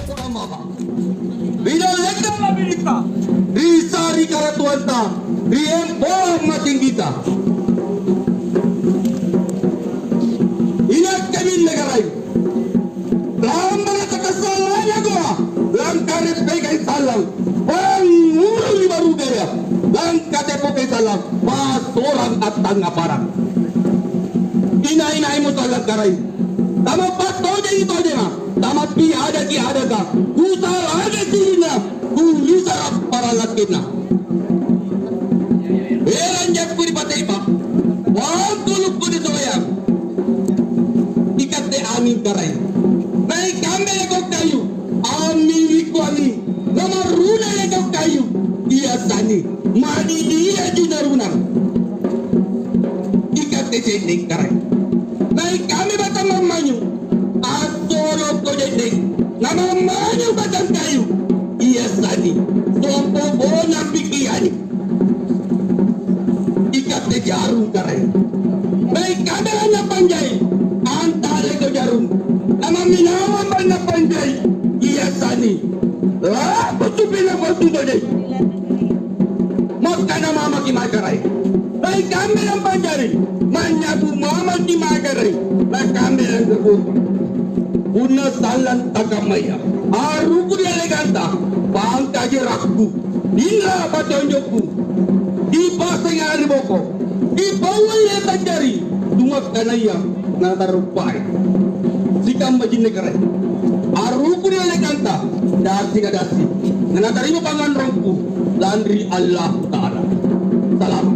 Mama. Binalegda Amerika. Risari karatuanta. Riempo mating kita. Ingat kami negara ini. Dalam mana kesalahannya gua. Dalam karet pegai salam. Pangulu di baru gaya. Dalam katepo pegai salam. Pas orang atang aparang. Ina mo salat karay. Tama pato jadi ito dia. Tama pi ada ki ada ka. Usar ada sina. Kulisar para lakin na. Beranjak ko di patay pa. Wag tulog ko dito kaya. Ikat de amin karay. Nay kambe ko kayo. Amin ko ani. Namaruna ko kayo. Iya sani. Mani dia di darunang. Ikat de sending karay. Nay kami batang mamanyo. Atoro ko jending. Namamanyo batang kayo. Iya sani. Sompo bonang bikiani. Ikat de jarum karay. Nay kami na panjay. Antare ko jarum. Namaminawan ba na panjay. Iya sani. Patupin na patuto de. Mot ka na mama kimakaray. Nay kami ng panjari. Manyabu mama kimakaray. Na kami ng gabuto. Una salan tagamaya. Aru ko di eleganta. Pangkaji rakbu. Dila patonjokku. Di pasang ariboko. Di bawah ya panjari. Dungat kanaya. Natarupay. Sikam majin negara. Aru ko di eleganta. Dasi kadasi. Nanatarimo pangan rongku. Landri Allah Ta'ala. Salam.